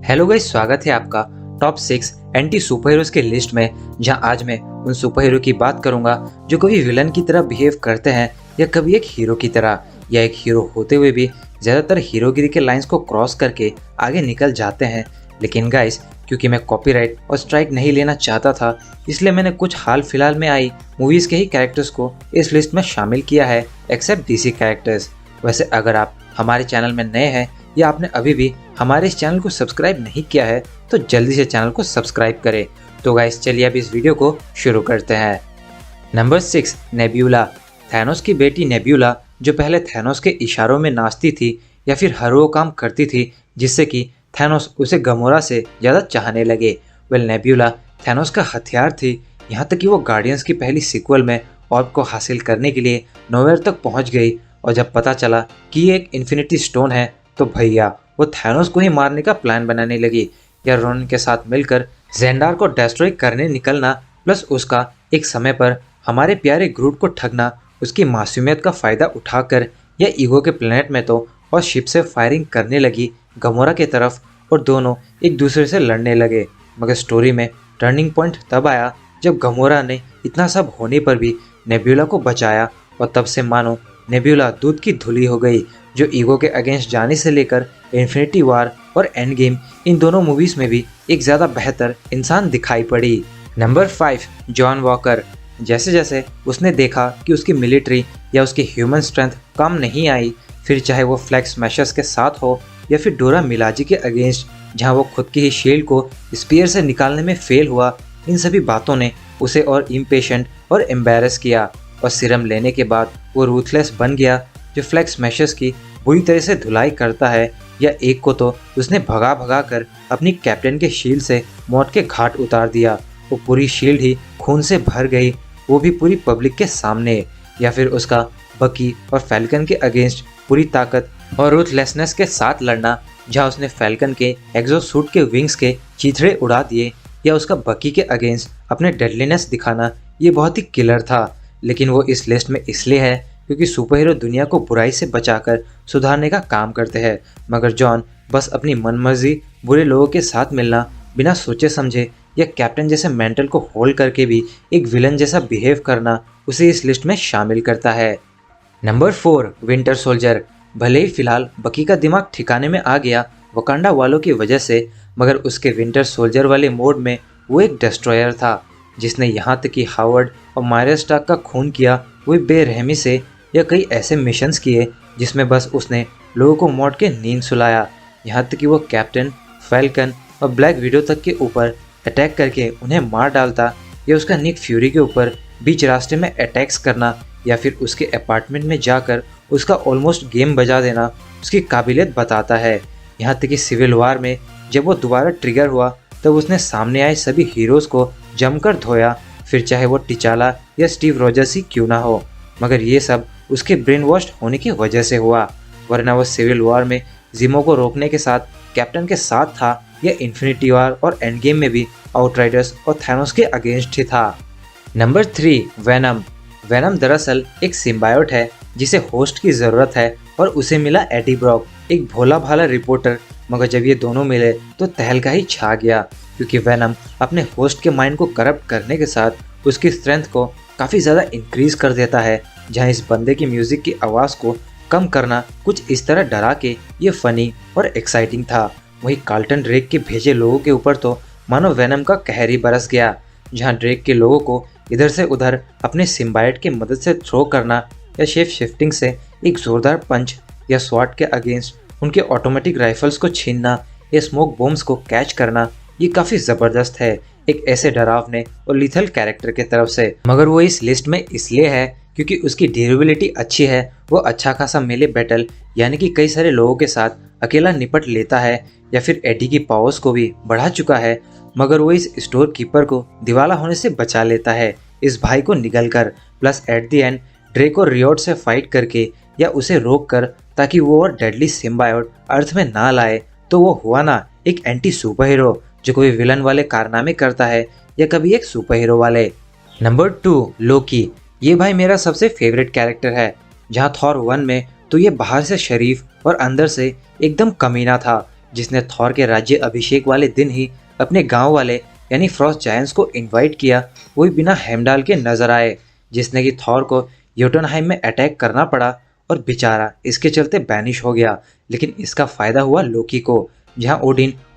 Hello guys, स्वागत है आपका टॉप 6 एंटी सुपर हीरोज के लिस्ट में। जहां आज मैं उन सुपर हीरो की बात करूंगा जो कभी विलन की तरह बिहेव करते हैं या कभी एक हीरो की तरह, या एक हीरो होते हुए भी ज्यादातर हीरोगिरी के लाइंस को क्रॉस करके आगे निकल जाते हैं। लेकिन गाइस, क्योंकि मैं कॉपीराइट और स्ट्राइक नहीं लेना चाहता था, इसलिए मैंने कुछ हाल फिलहाल में आई मूवीज के ही कैरेक्टर्स को इस लिस्ट में शामिल किया है, एक्सेप्ट डीसी कैरेक्टर्स। वैसे अगर आप हमारे चैनल में नए हैं या आपने अभी भी हमारे इस चैनल को सब्सक्राइब नहीं किया है तो जल्दी से चैनल को सब्सक्राइब करें। तो गाइस, चलिए अब इस वीडियो को शुरू करते हैं। Number 6, nebula. थैनोस की बेटी नेब्यूला, जो पहले थैनोस के इशारों में नाचती थी या फिर हर वो काम करती थी जिससे कि थैनोस उसे गमोरा से ज़्यादा चाहने लगे। वेल, नेब्यूला थैनोस का हथियार थी, यहाँ तक कि वो गार्डियंस की पहली सीक्वल में ऑर्ब को हासिल करने के लिए नोवेयर तक पहुँच गई। और जब पता चला कि ये एक इन्फिनिटी स्टोन है तो भैया वो थैनोस को ही मारने का प्लान बनाने लगी, या रोनन के साथ मिलकर जेंडार को डिस्ट्रॉय करने निकलना, प्लस उसका एक समय पर हमारे प्यारे ग्रूट को ठगना, उसकी मासूमियत का फायदा उठाकर या ईगो के प्लेनेट में तो और शिप से फायरिंग करने लगी गमोरा की तरफ, और दोनों एक दूसरे से लड़ने लगे। मगर स्टोरी में टर्निंग पॉइंट तब आया जब गमोरा ने इतना सब होने पर भी नेब्यूला को बचाया, और तब से मानो नेब्यूला दूध की धुली हो गई, जो ईगो के अगेंस्ट जाने से लेकर इन्फिनिटी वॉर और एंड गेम, इन दोनों मूवीज में भी एक ज़्यादा बेहतर इंसान दिखाई पड़ी। Number 5, John walker. जैसे जैसे उसने देखा कि उसकी मिलिट्री या उसकी ह्यूमन स्ट्रेंथ कम नहीं आई, फिर चाहे वो फ्लैग स्मैशर्स के साथ हो या फिर डोरा मिलाजी के अगेंस्ट, जहां वो खुद की ही शील्ड को स्पीयर से निकालने में फेल हुआ, इन सभी बातों ने उसे और इम्पेशेंट और एम्बेरस किया। और सीरम लेने के बाद वो रूथलेस बन गया, जो फ्लैग स्मैशर्स की बुरी तरह से धुलाई करता है, या एक को तो उसने भगा भगा कर अपनी कैप्टन के शील्ड से मौत के घाट उतार दिया। वो पूरी शील्ड ही खून से भर गई, वो भी पूरी पब्लिक के सामने। या फिर उसका बकी और फैल्कन के अगेंस्ट पूरी ताकत और रूथलेसनेस के साथ लड़ना, जहां उसने फैल्कन के एग्जोसूट के विंग्स के चीथड़े उड़ा दिए, या उसका बकी के अगेंस्ट अपने डेडलीनेस दिखाना, ये बहुत ही किलर था। लेकिन वो इस लिस्ट में इसलिए है क्योंकि सुपर हीरो दुनिया को बुराई से बचाकर सुधारने का काम करते हैं, मगर जॉन बस अपनी मनमर्जी बुरे लोगों के साथ मिलना, बिना सोचे समझे या कैप्टन जैसे मेंटल को होल्ड करके भी एक विलन जैसा बिहेव करना, उसे इस लिस्ट में शामिल करता है। Number 4, winter soldier. भले ही फिलहाल बकी का दिमाग ठिकाने में आ गया वकांडा वालों की वजह से, मगर उसके विंटर सोल्जर वाले मोड में वो एक डिस्ट्रॉयर था, जिसने यहाँ तक कि हावर्ड और मायरा स्टार्क का खून किया, वो बेरहमी से, या कई ऐसे मिशंस किए जिसमें बस उसने लोगों को मौत के नींद सुलाया। यहाँ तक कि वो कैप्टन, फैल्कन और ब्लैक विडो तक के ऊपर अटैक करके उन्हें मार डालता, या उसका निक फ्यूरी के ऊपर बीच रास्ते में अटैक्स करना, या फिर उसके अपार्टमेंट में जाकर उसका ऑलमोस्ट गेम बजा देना उसकी काबिलियत बताता है। यहाँ तक कि सिविल वॉर में जब वो दोबारा ट्रिगर हुआ तब उसने सामने आए सभी हीरोज़ को जमकर धोया, फिर चाहे वो टिचाला या स्टीव रॉजर्स ही क्यों ना हो। मगर ये सब उसके ब्रेन वॉश होने की वजह से हुआ, वरना वो सिविल वॉर में जिमो को रोकने के साथ कैप्टन के साथ था, या इन्फिनिटी वॉर और एंड गेम में भी आउटराइडर्स और थैनोस के अगेंस्ट ही था। Number 3, venom. वेनम दरअसल एक सिम्बायोट है जिसे होस्ट की ज़रूरत है, और उसे मिला एडी ब्रॉक, एक भोला भाला रिपोर्टर। मगर जब ये दोनों मिले तो तहलका ही छा गया, क्योंकि वेनम अपने होस्ट के माइंड को करप्ट करने के साथ उसकी स्ट्रेंथ को काफ़ी ज़्यादा इंक्रीज कर देता है, जहां इस बंदे की म्यूज़िक की आवाज़ को कम करना कुछ इस तरह डरा के ये फनी और एक्साइटिंग था। वहीं कार्ल्टन ड्रेक के भेजे लोगों के ऊपर तो मानो वेनम का कहर ही बरस गया, जहां ड्रेक के लोगों को इधर से उधर अपने सिम्बाइट की मदद से थ्रो करना, या शेप शिफ्टिंग से एक ज़ोरदार पंच या स्वॉट के अगेंस्ट उनके ऑटोमेटिक राइफल्स को छीनना, या स्मोक बॉम्ब्स को कैच करना, ये काफ़ी ज़बरदस्त है एक ऐसे डरावने और लीथल कैरेक्टर के तरफ से। मगर वो इस लिस्ट में इसलिए है क्योंकि उसकी ड्यूरेबिलिटी अच्छी है, वो अच्छा खासा मेले बैटल यानी कि कई सारे लोगों के साथ अकेला निपट लेता है, या फिर एडी की पावर्स को भी बढ़ा चुका है, मगर वो इस स्टोर कीपर को दिवाला होने से बचा लेता है इस भाई को निगल कर, plus at the end Drake और रियोट से फाइट करके या उसे रोक कर, ताकि वो और डेडली सिम्बायोट अर्थ में ना लाए। तो वो हुआ ना एक एंटी सुपर हीरो जो कोई विलन वाले कारनामे करता है, या कभी एक सुपर हीरो वाले। नंबर 2, लोकी। ये भाई मेरा सबसे फेवरेट कैरेक्टर है, जहाँ थॉर 1 में तो ये बाहर से शरीफ और अंदर से एकदम कमीना था, जिसने थॉर के राज्य अभिषेक वाले दिन ही अपने गांव वाले यानी फ्रॉस्ट जायंट्स को इनवाइट किया, वो भी बिना हेमडाल के नजर आए, जिसने कि थॉर को योटुनहाइम में अटैक करना पड़ा और बेचारा इसके चलते बैनिश हो गया। लेकिन इसका फायदा हुआ लोकी को। जहां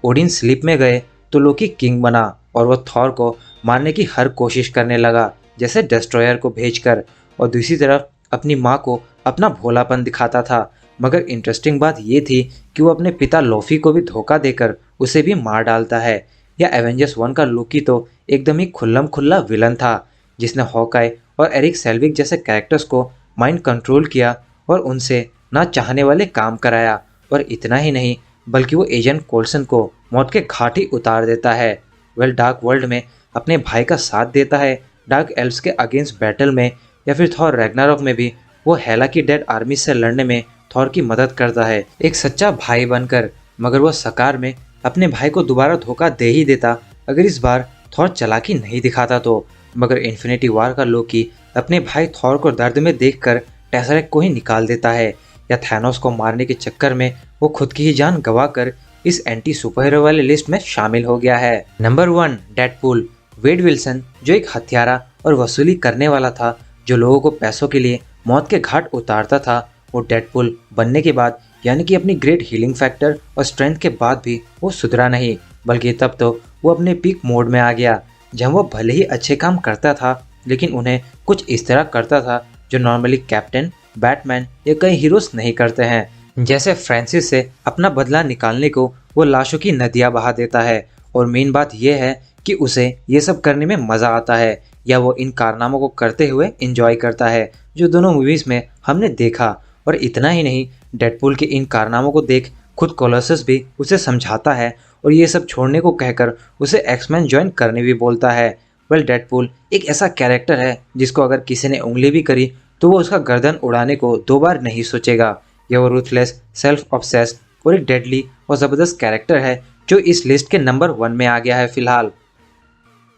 ओडिन स्लीप में गए तो लोकी किंग बना और वो थॉर को मारने की हर कोशिश करने लगा, जैसे डिस्ट्रॉयर को भेजकर, और दूसरी तरफ अपनी माँ को अपना भोलापन दिखाता था। मगर इंटरेस्टिंग बात ये थी कि वो अपने पिता लोफी को भी धोखा देकर उसे भी मार डालता है। या एवेंजर्स 1 का लोकी तो एकदम ही खुल्लम खुल्ला विलन था, जिसने हॉकाई और एरिक सेल्विक जैसे कैरेक्टर्स को माइंड कंट्रोल किया और उनसे ना चाहने वाले काम कराया। और इतना ही नहीं, बल्कि वो एजेंट कोल्सन को मौत के घाट ही उतार देता है। डार्क वर्ल्ड में अपने भाई का साथ देता है, डार्क एल्व्स के अगेंस्ट बैटल में, या फिर थॉर रैग्नारॉक में भी वो हेला की डेड आर्मी से लड़ने में थॉर की मदद करता है, एक सच्चा भाई बनकर। मगर वो सकार में अपने भाई को दोबारा धोखा दे ही देता अगर इस बार थॉर चालाकी नहीं दिखाता तो। मगर इन्फिनिटी वॉर का लोकी अपने भाई थॉर को दर्द में देखकर टेसरेक्ट को ही निकाल देता है। या थैनोस को मारने के चक्कर में वो खुद की ही जान गंवाकर इस एंटी सुपर हीरो वाले लिस्ट में शामिल हो गया है। Number 1, Deadpool. वेड विल्सन, जो एक हत्यारा और वसूली करने वाला था, जो लोगों को पैसों के लिए मौत के घाट उतारता था, वो डेडपूल बनने के बाद, यानी कि अपनी ग्रेट हीलिंग फैक्टर और स्ट्रेंथ के बाद भी वो सुधरा नहीं, बल्कि तब तो वो अपने पीक मोड में आ गया, जहाँ वो भले ही अच्छे काम करता था, लेकिन उन्हें कुछ इस तरह करता था जो नॉर्मली कैप्टन, बैटमैन या कई हीरोज नहीं करते हैं। जैसे फ्रांसिस से अपना बदला निकालने को वो लाशों की नदियां बहा देता है। और मेन बात यह है कि उसे ये सब करने में मजा आता है, या वो इन कारनामों को करते हुए एंजॉय करता है, जो दोनों मूवीज में हमने देखा। और इतना ही नहीं, डेडपूल के इन कारनामों को देख खुद कोलोसस भी उसे समझाता है और ये सब छोड़ने को कहकर उसे एक्समैन ज्वाइन करने भी बोलता है। डेडपूल एक ऐसा कैरेक्टर है जिसको अगर किसी ने उंगली भी करी तो वो उसका गर्दन उड़ाने को 2 बार नहीं सोचेगा। यह वो रूथलेस, सेल्फ ऑब्सेस्ड और एक डेडली और ज़बरदस्त कैरेक्टर है जो इस लिस्ट के नंबर 1 में आ गया है फिलहाल।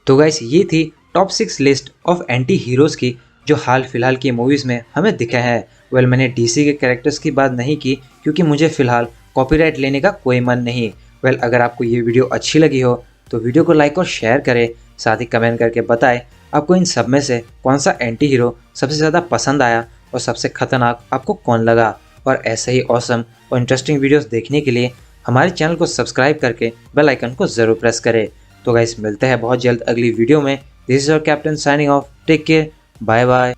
तो गाइस, ये थी top 6 list of anti heroes की जो हाल फिलहाल की मूवीज़ में हमें दिखे हैं। मैंने डीसी के कैरेक्टर्स की बात नहीं की क्योंकि मुझे फिलहाल कॉपीराइट लेने का कोई मन नहीं। अगर आपको ये वीडियो अच्छी लगी हो तो वीडियो को लाइक और शेयर करें, साथ ही कमेंट करके बताएं आपको इन सब में से कौन सा एंटी हीरो सबसे ज़्यादा पसंद आया और सबसे खतरनाक आपको कौन लगा। और ऐसे ही ऑसम और इंटरेस्टिंग वीडियोस देखने के लिए हमारे चैनल को सब्सक्राइब करके बेल आइकन को ज़रूर प्रेस करें। तो गाइस, मिलते हैं बहुत जल्द अगली वीडियो में। This is your captain signing off. Take care, bye bye.